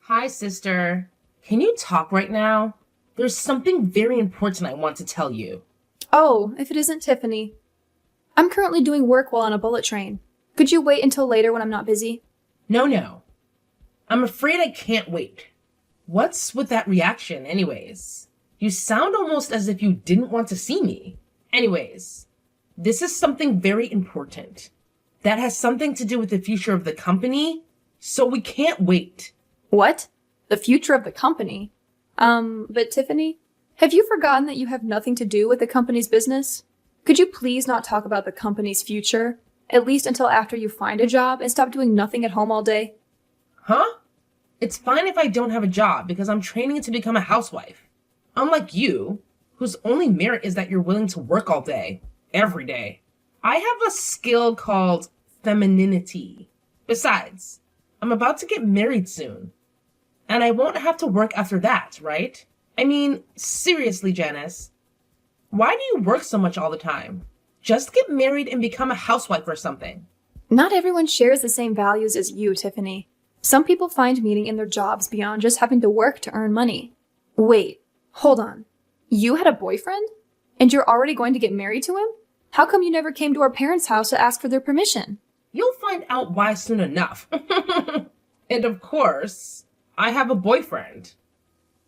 Hi, sister. Can you talk right now? There's something very important I want to tell you. Oh, if it isn't Tiffany. I'm currently doing work while on a bullet train. Could you wait until later when I'm not busy? No. I'm afraid I can't wait. What's with that reaction, anyways? You sound almost as if you didn't want to see me. Anyways, this is something very important. That has something to do with the future of the company, so we can't wait. What? The future of the company? But Tiffany, have you forgotten that you have nothing to do with the company's business? Could you please not talk about the company's future, at least until after you find a job and stop doing nothing at home all day? Huh? It's fine if I don't have a job because I'm training to become a housewife. Unlike you, whose only merit is that you're willing to work all day, every day. I have a skill called femininity. Besides, I'm about to get married soon. And I won't have to work after that, right? I mean, seriously, Janice. Why do you work so much all the time? Just get married and become a housewife or something. Not everyone shares the same values as you, Tiffany. Some people find meaning in their jobs beyond just having to work to earn money. Wait, hold on. You had a boyfriend? And you're already going to get married to him? How come you never came to our parents' house to ask for their permission? You'll find out why soon enough. And of course, I have a boyfriend.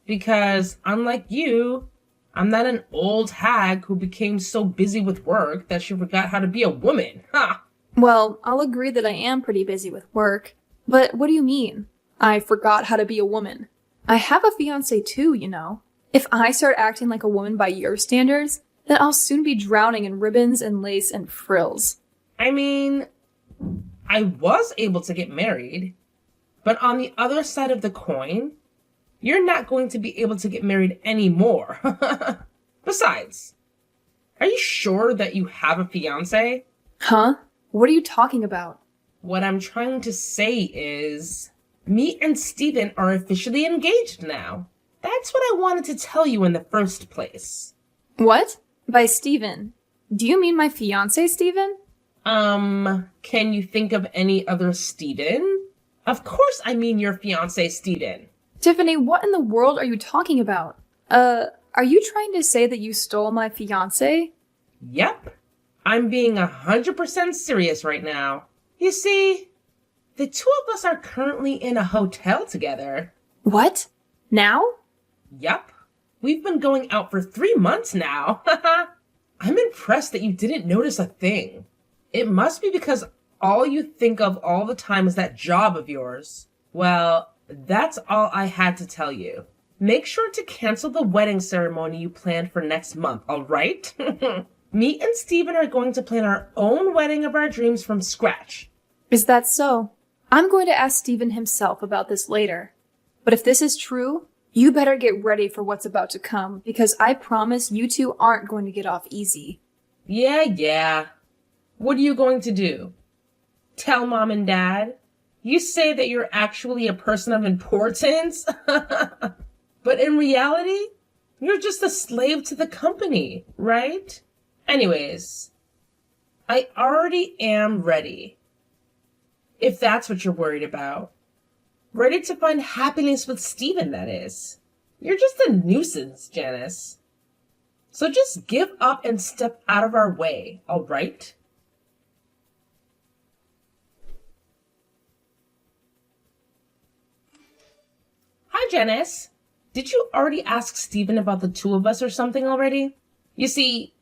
Because, unlike you, I'm not an old hag who became so busy with work that she forgot how to be a woman. Ha! Well, I'll agree that I am pretty busy with work. But what do you mean? I forgot how to be a woman. I have a fiancé too, you know. If I start acting like a woman by your standards, then I'll soon be drowning in ribbons and lace and frills. I mean, I was able to get married, but on the other side of the coin, you're not going to be able to get married anymore. Besides, are you sure that you have a fiancé? Huh? What are you talking about? What I'm trying to say is, me and Steven are officially engaged now. That's what I wanted to tell you in the first place. What? By Steven? Do you mean my fiancé, Steven? Can you think of any other Steven? Of course I mean your fiancé, Steven. Tiffany, what in the world are you talking about? Are you trying to say that you stole my fiancé? Yep. I'm being 100% serious right now. You see, the two of us are currently in a hotel together. What? Now? Yup. We've been going out for 3 months now. I'm impressed that you didn't notice a thing. It must be because all you think of all the time is that job of yours. Well, that's all I had to tell you. Make sure to cancel the wedding ceremony you planned for next month, alright? Me and Steven are going to plan our own wedding of our dreams from scratch. Is that so? I'm going to ask Steven himself about this later. But if this is true, you better get ready for what's about to come, because I promise you two aren't going to get off easy. Yeah. What are you going to do? Tell mom and dad? You say that you're actually a person of importance? But in reality, you're just a slave to the company, right? Anyways, I already am ready. If that's what you're worried about. Ready to find happiness with Steven, that is. You're just a nuisance, Janice. So just give up and step out of our way, alright? Hi, Janice. Did you already ask Steven about the two of us or something already? You see,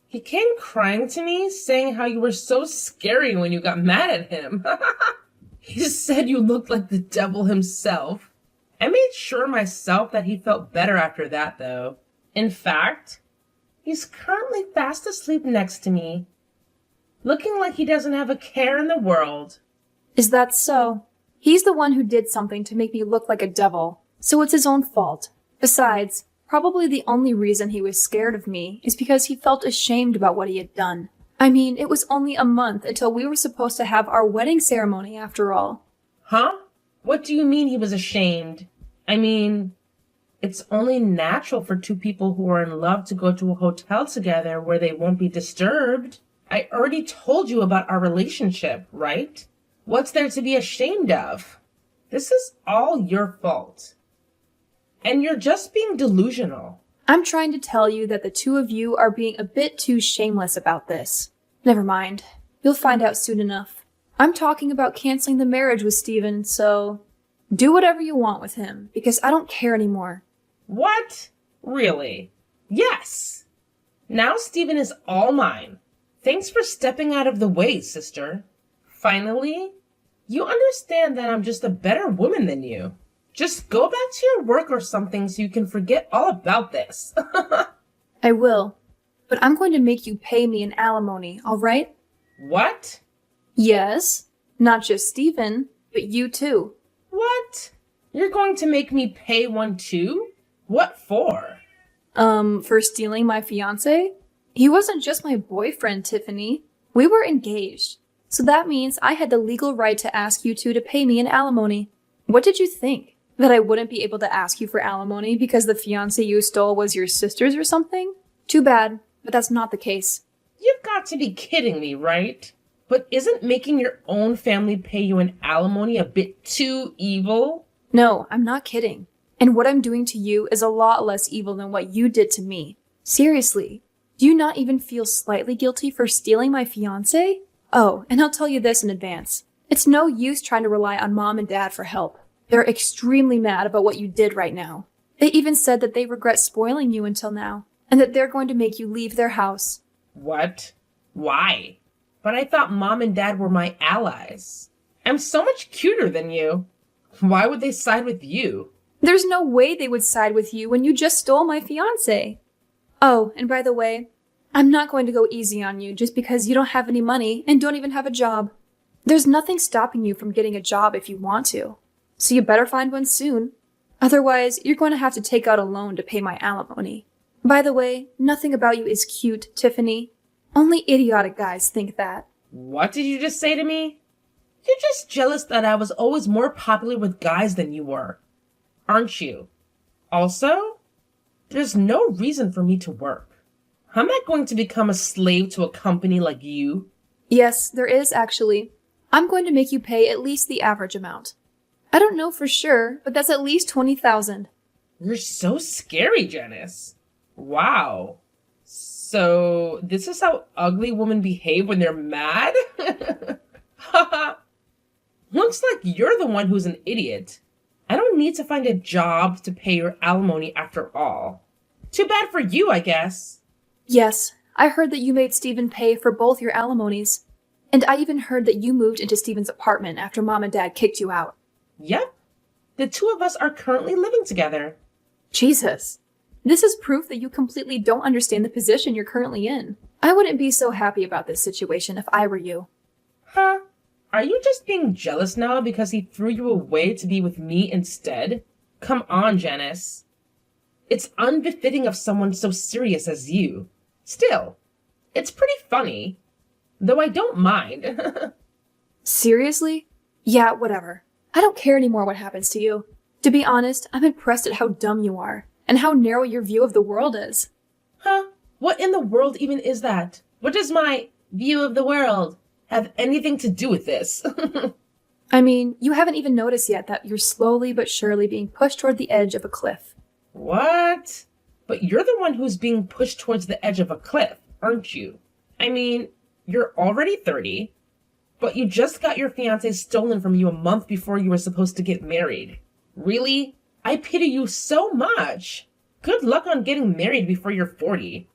he came crying to me, saying how you were so scary when you got mad at him. He just said you looked like the devil himself. I made sure myself that he felt better after that, though. In fact, he's currently fast asleep next to me, looking like he doesn't have a care in the world. Is that so? He's the one who did something to make me look like a devil, so it's his own fault. Besides, probably the only reason he was scared of me is because he felt ashamed about what he had done. I mean, it was only a month until we were supposed to have our wedding ceremony after all. Huh? What do you mean he was ashamed? I mean, it's only natural for two people who are in love to go to a hotel together where they won't be disturbed. I already told you about our relationship, right? What's there to be ashamed of? This is all your fault. And you're just being delusional. I'm trying to tell you that the two of you are being a bit too shameless about this. Never mind. You'll find out soon enough. I'm talking about canceling the marriage with Steven, so do whatever you want with him, because I don't care anymore. What? Really? Yes. Now Steven is all mine. Thanks for stepping out of the way, sister. Finally, you understand that I'm just a better woman than you. Just go back to your work or something so you can forget all about this. I will, but I'm going to make you pay me an alimony, all right? What? Yes, not just Steven, but you too. What? You're going to make me pay one too? What for? For stealing my fiancé? He wasn't just my boyfriend, Tiffany. We were engaged. So that means I had the legal right to ask you two to pay me an alimony. What did you think? That I wouldn't be able to ask you for alimony because the fiancé you stole was your sister's or something? Too bad, but that's not the case. You've got to be kidding me, right? But isn't making your own family pay you an alimony a bit too evil? No, I'm not kidding. And what I'm doing to you is a lot less evil than what you did to me. Seriously, do you not even feel slightly guilty for stealing my fiancé? Oh, and I'll tell you this in advance. It's no use trying to rely on mom and dad for help. They're extremely mad about what you did right now. They even said that they regret spoiling you until now, and that they're going to make you leave their house. What? Why? But I thought mom and dad were my allies. I'm so much cuter than you. Why would they side with you? There's no way they would side with you when you just stole my fiancé. Oh, and by the way, I'm not going to go easy on you just because you don't have any money and don't even have a job. There's nothing stopping you from getting a job if you want to. So you better find one soon. Otherwise, you're going to have to take out a loan to pay my alimony. By the way, nothing about you is cute, Tiffany. Only idiotic guys think that. What did you just say to me? You're just jealous that I was always more popular with guys than you were, aren't you? Also, there's no reason for me to work. I'm not going to become a slave to a company like you. Yes, there is actually. I'm going to make you pay at least the average amount. I don't know for sure, but that's at least 20,000. You're so scary, Janice. Wow. So, this is how ugly women behave when they're mad? Looks like you're the one who's an idiot. I don't need to find a job to pay your alimony after all. Too bad for you, I guess. Yes, I heard that you made Steven pay for both your alimonies. And I even heard that you moved into Steven's apartment after mom and dad kicked you out. Yep. The two of us are currently living together. Jesus. This is proof that you completely don't understand the position you're currently in. I wouldn't be so happy about this situation if I were you. Huh? Are you just being jealous now because he threw you away to be with me instead? Come on, Janice. It's unbefitting of someone so serious as you. Still, it's pretty funny. Though I don't mind. Seriously? Yeah, whatever. I don't care anymore what happens to you. To be honest, I'm impressed at how dumb you are, and how narrow your view of the world is. Huh? What in the world even is that? What does my view of the world have anything to do with this? I mean, you haven't even noticed yet that you're slowly but surely being pushed toward the edge of a cliff. What? But you're the one who's being pushed towards the edge of a cliff, aren't you? I mean, you're already 30, but you just got your fiancé stolen from you a month before you were supposed to get married. Really? I pity you so much. Good luck on getting married before you're 40.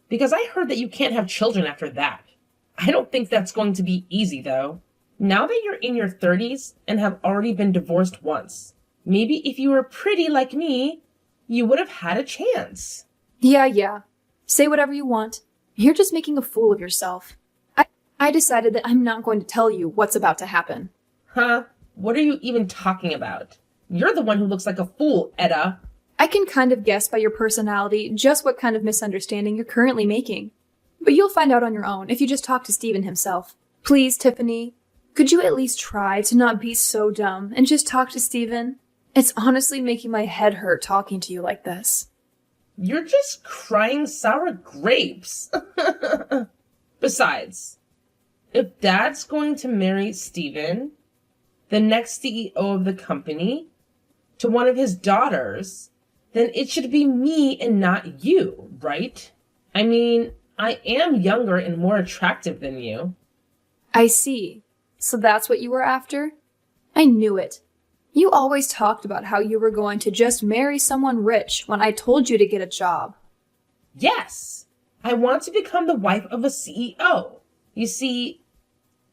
Because I heard that you can't have children after that. I don't think that's going to be easy, though. Now that you're in your 30s and have already been divorced once, maybe if you were pretty like me, you would have had a chance. Yeah. Say whatever you want. You're just making a fool of yourself. I decided that I'm not going to tell you what's about to happen. Huh? What are you even talking about? You're the one who looks like a fool, Etta. I can kind of guess by your personality just what kind of misunderstanding you're currently making. But you'll find out on your own if you just talk to Steven himself. Please, Tiffany, could you at least try to not be so dumb and just talk to Steven? It's honestly making my head hurt talking to you like this. You're just crying sour grapes. Besides, if Dad's going to marry Steven, the next CEO of the company, to one of his daughters, then it should be me and not you, right? I mean, I am younger and more attractive than you. I see. So that's what you were after? I knew it. You always talked about how you were going to just marry someone rich when I told you to get a job. Yes, I want to become the wife of a CEO. You see,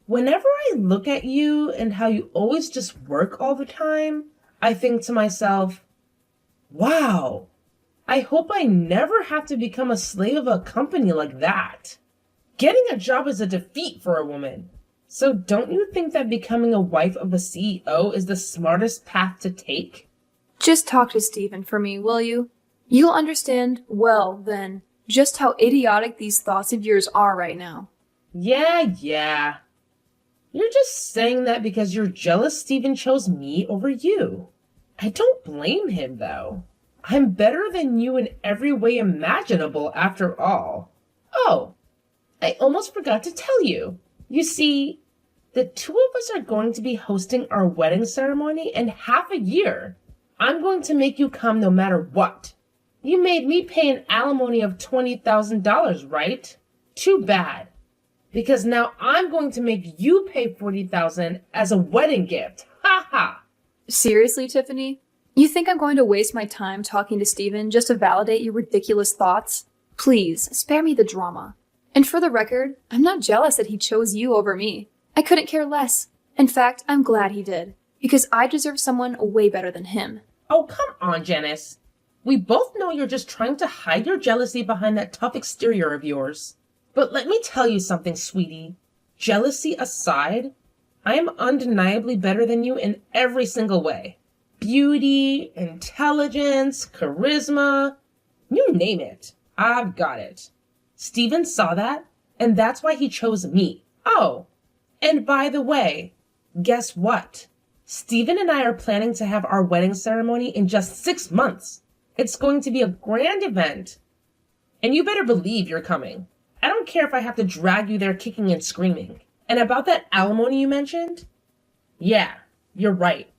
whenever I look at you and how you always just work all the time, I think to myself, wow, I hope I never have to become a slave of a company like that. Getting a job is a defeat for a woman. So don't you think that becoming a wife of a CEO is the smartest path to take? Just talk to Stephen for me, will you? You'll understand, well, then, just how idiotic these thoughts of yours are right now. Yeah. You're just saying that because you're jealous Stephen chose me over you. I don't blame him, though. I'm better than you in every way imaginable, after all. Oh, I almost forgot to tell you. You see, the two of us are going to be hosting our wedding ceremony in half a year. I'm going to make you come no matter what. You made me pay an alimony of $20,000, right? Too bad. Because now I'm going to make you pay $40,000 as a wedding gift. Ha ha! Seriously, Tiffany? You think I'm going to waste my time talking to Stephen just to validate your ridiculous thoughts? Please, spare me the drama. And for the record, I'm not jealous that he chose you over me. I couldn't care less. In fact, I'm glad he did, because I deserve someone way better than him. Oh, come on, Janice. We both know you're just trying to hide your jealousy behind that tough exterior of yours. But let me tell you something, sweetie. Jealousy aside, I am undeniably better than you in every single way. Beauty, intelligence, charisma, you name it. I've got it. Stephen saw that, and that's why he chose me. Oh, and by the way, guess what? Stephen and I are planning to have our wedding ceremony in just 6 months. It's going to be a grand event. And you better believe you're coming. I don't care if I have to drag you there kicking and screaming. And about that alimony you mentioned? Yeah, you're right.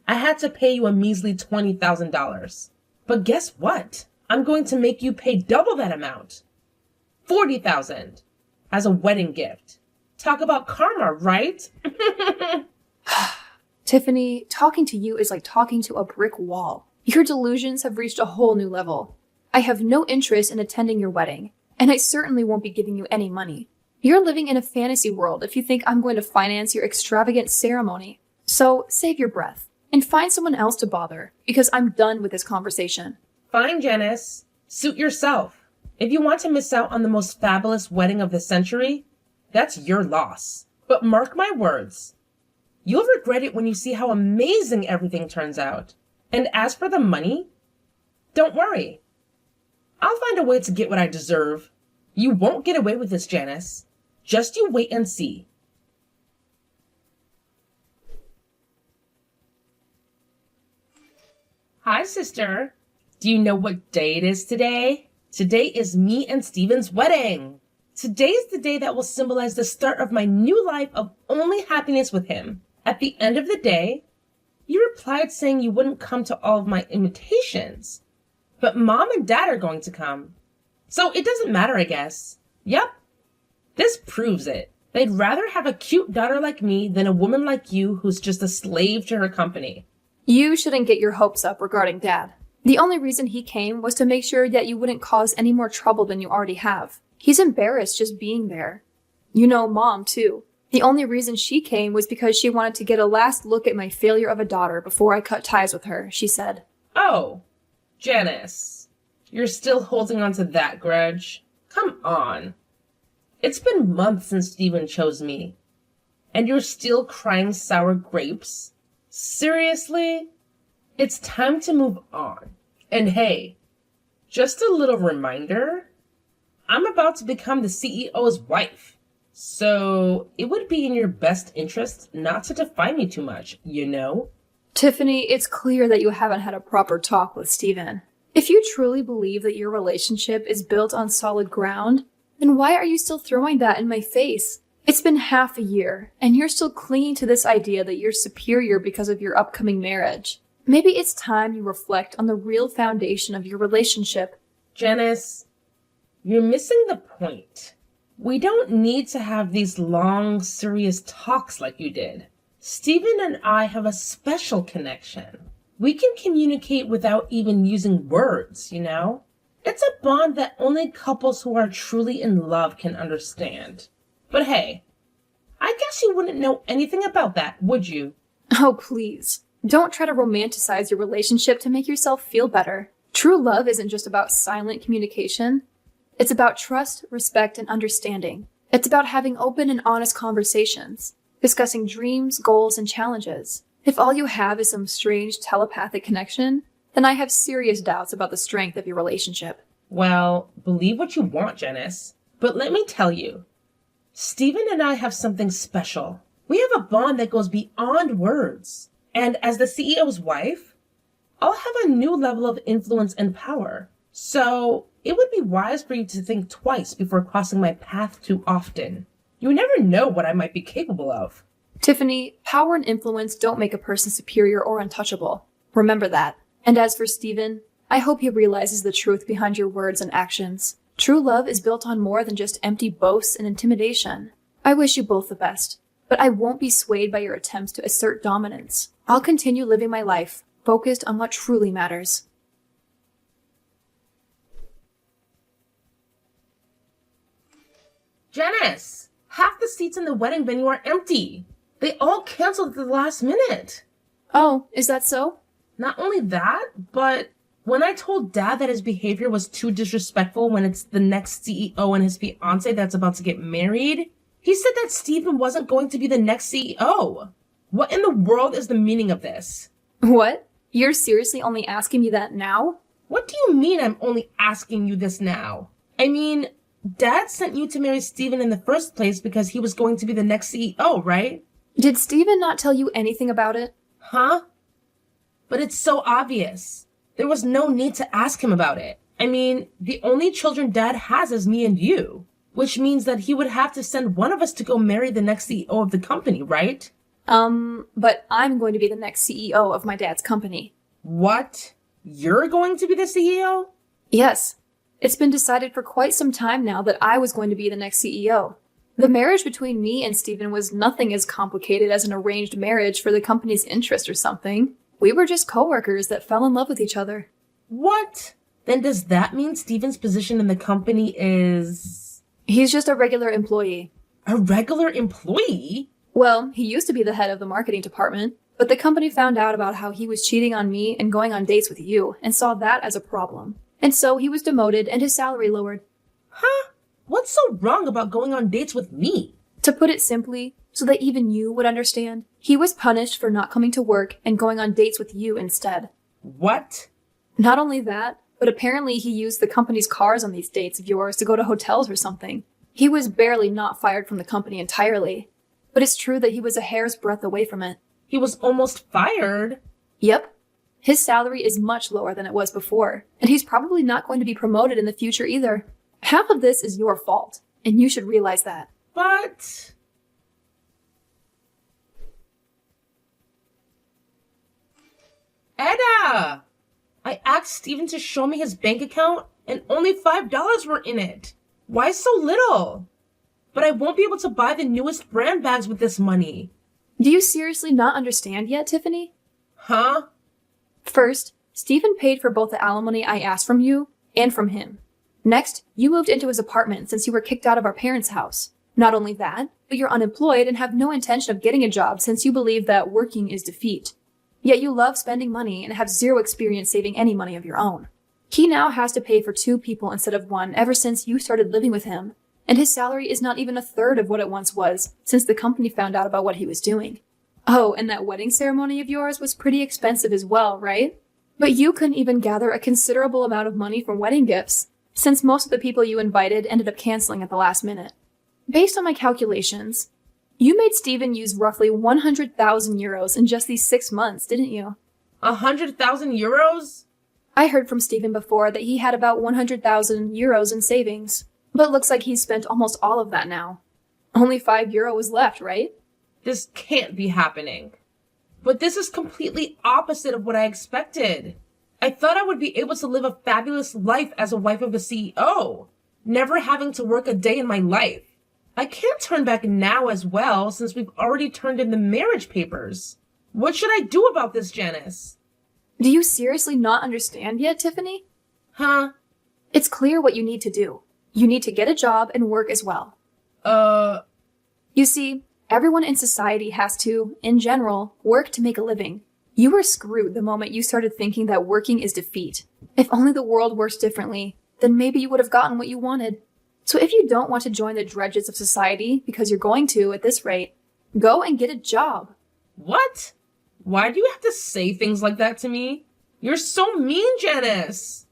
I had to pay you a measly $20,000. But guess what? I'm going to make you pay double that amount. $40,000 as a wedding gift. Talk about karma, right? Tiffany, talking to you is like talking to a brick wall. Your delusions have reached a whole new level. I have no interest in attending your wedding, and I certainly won't be giving you any money. You're living in a fantasy world if you think I'm going to finance your extravagant ceremony. So save your breath and find someone else to bother, because I'm done with this conversation. Fine, Janice. Suit yourself. If you want to miss out on the most fabulous wedding of the century, that's your loss. But mark my words, you'll regret it when you see how amazing everything turns out. And as for the money, don't worry. I'll find a way to get what I deserve. You won't get away with this, Janice. Just you wait and see. Hi, sister. Do you know what day it is today? Today is me and Stephen's wedding. Today is the day that will symbolize the start of my new life of only happiness with him. At the end of the day, you replied saying you wouldn't come to all of my invitations. But Mom and Dad are going to come. So it doesn't matter, I guess. Yep. This proves it. They'd rather have a cute daughter like me than a woman like you who's just a slave to her company. You shouldn't get your hopes up regarding Dad. The only reason he came was to make sure that you wouldn't cause any more trouble than you already have. He's embarrassed just being there. You know Mom, too. The only reason she came was because she wanted to get a last look at my failure of a daughter before I cut ties with her, she said. Oh, Janice, you're still holding on to that grudge? Come on. It's been months since Stephen chose me. And you're still crying sour grapes? Seriously? It's time to move on. And hey, just a little reminder, I'm about to become the CEO's wife. So it would be in your best interest not to define me too much, you know? Tiffany, it's clear that you haven't had a proper talk with Stephen. If you truly believe that your relationship is built on solid ground, then why are you still throwing that in my face? It's been half a year, and you're still clinging to this idea that you're superior because of your upcoming marriage. Maybe it's time you reflect on the real foundation of your relationship. Janice, you're missing the point. We don't need to have these long, serious talks like you did. Stephen and I have a special connection. We can communicate without even using words, you know? It's a bond that only couples who are truly in love can understand. But hey, I guess you wouldn't know anything about that, would you? Oh, please. Don't try to romanticize your relationship to make yourself feel better. True love isn't just about silent communication. It's about trust, respect, and understanding. It's about having open and honest conversations, discussing dreams, goals, and challenges. If all you have is some strange telepathic connection, then I have serious doubts about the strength of your relationship. Well, believe what you want, Janice. But let me tell you, Stephen and I have something special. We have a bond that goes beyond words. And as the CEO's wife, I'll have a new level of influence and power. So it would be wise for you to think twice before crossing my path too often. You never know what I might be capable of. Tiffany, power and influence don't make a person superior or untouchable. Remember that. And as for Stephen, I hope he realizes the truth behind your words and actions. True love is built on more than just empty boasts and intimidation. I wish you both the best, but I won't be swayed by your attempts to assert dominance. I'll continue living my life, focused on what truly matters. Janice, half the seats in the wedding venue are empty. They all canceled at the last minute. Oh, is that so? Not only that, but when I told Dad that his behavior was too disrespectful when it's the next CEO and his fiancée that's about to get married, he said that Stephen wasn't going to be the next CEO. What in the world is the meaning of this? What? You're seriously only asking me that now? What do you mean I'm only asking you this now? I mean, Dad sent you to marry Stephen in the first place because he was going to be the next CEO, right? Did Stephen not tell you anything about it? Huh? But it's so obvious. There was no need to ask him about it. I mean, the only children Dad has is me and you, which means that he would have to send one of us to go marry the next CEO of the company, right? But I'm going to be the next CEO of my dad's company. What? You're going to be the CEO? Yes. It's been decided for quite some time now that I was going to be the next CEO. The marriage between me and Stephen was nothing as complicated as an arranged marriage for the company's interest or something. We were just coworkers that fell in love with each other. What? Then does that mean Stephen's position in the company is... He's just a regular employee. A regular employee? Well, he used to be the head of the marketing department, but the company found out about how he was cheating on me and going on dates with you and saw that as a problem. And so he was demoted and his salary lowered. Huh? What's so wrong about going on dates with me? To put it simply, so that even you would understand, he was punished for not coming to work and going on dates with you instead. What? Not only that, but apparently he used the company's cars on these dates of yours to go to hotels or something. He was barely not fired from the company entirely. But it's true that he was a hair's breadth away from it. He was almost fired. Yep. His salary is much lower than it was before, and he's probably not going to be promoted in the future either. Half of this is your fault, and you should realize that. But... Edda! I asked Stephen to show me his bank account, and only $5 were in it. Why so little? But I won't be able to buy the newest brand bags with this money. Do you seriously not understand yet, Tiffany? Huh? First, Stephen paid for both the alimony I asked from you and from him. Next, you moved into his apartment since you were kicked out of our parents' house. Not only that, but you're unemployed and have no intention of getting a job since you believe that working is defeat. Yet you love spending money and have zero experience saving any money of your own. He now has to pay for 2 people instead of 1 ever since you started living with him, and his salary is not even a third of what it once was since the company found out about what he was doing. Oh, and that wedding ceremony of yours was pretty expensive as well, right? But you couldn't even gather a considerable amount of money from wedding gifts, since most of the people you invited ended up canceling at the last minute. Based on my calculations, you made Stephen use roughly 100,000 euros in just these 6 months, didn't you? 100,000 euros? I heard from Stephen before that he had about 100,000 euros in savings, but looks like he's spent almost all of that now. Only €5 was left, right? This can't be happening. But this is completely opposite of what I expected. I thought I would be able to live a fabulous life as a wife of a CEO, never having to work a day in my life. I can't turn back now as well since we've already turned in the marriage papers. What should I do about this, Janice? Do you seriously not understand yet, Tiffany? Huh? It's clear what you need to do. You need to get a job and work as well. You see, everyone in society has to, in general, work to make a living. You were screwed the moment you started thinking that working is defeat. If only the world works differently, then maybe you would have gotten what you wanted. So if you don't want to join the dredges of society, because you're going to at this rate, go and get a job. What? Why do you have to say things like that to me? You're so mean, Janice.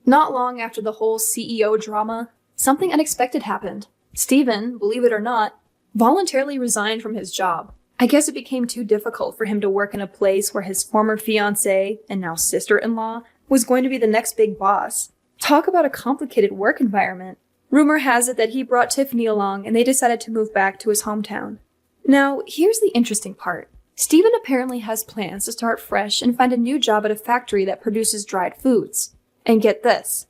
Not long after the whole CEO drama, something unexpected happened. Stephen, believe it or not, voluntarily resigned from his job. I guess it became too difficult for him to work in a place where his former fiancée, and now sister-in-law, was going to be the next big boss. Talk about a complicated work environment. Rumor has it that he brought Tiffany along and they decided to move back to his hometown. Now, here's the interesting part. Stephen apparently has plans to start fresh and find a new job at a factory that produces dried foods. And get this,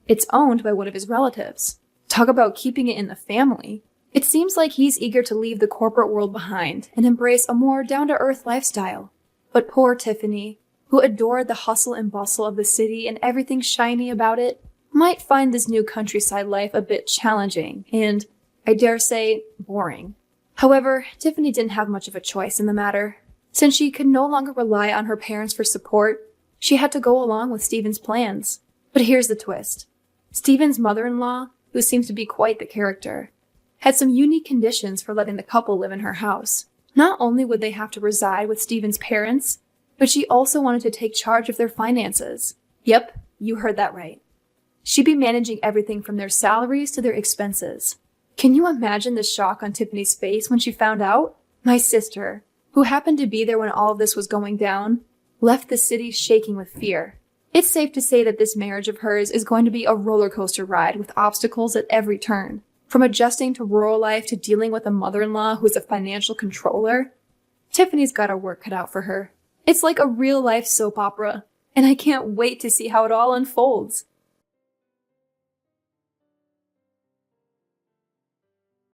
it's owned by one of his relatives. Talk about keeping it in the family. It seems like he's eager to leave the corporate world behind and embrace a more down-to-earth lifestyle. But poor Tiffany, who adored the hustle and bustle of the city and everything shiny about it, might find this new countryside life a bit challenging and, I dare say, boring. However, Tiffany didn't have much of a choice in the matter. Since she could no longer rely on her parents for support, she had to go along with Stephen's plans. But here's the twist. Stephen's mother-in-law, who seems to be quite the character, had some unique conditions for letting the couple live in her house. Not only would they have to reside with Stephen's parents, but she also wanted to take charge of their finances. Yep, you heard that right. She'd be managing everything from their salaries to their expenses. Can you imagine the shock on Tiffany's face when she found out? My sister, who happened to be there when all of this was going down, left the city shaking with fear. It's safe to say that this marriage of hers is going to be a roller coaster ride with obstacles at every turn. From adjusting to rural life to dealing with a mother-in-law who's a financial controller, Tiffany's got her work cut out for her. It's like a real-life soap opera, and I can't wait to see how it all unfolds.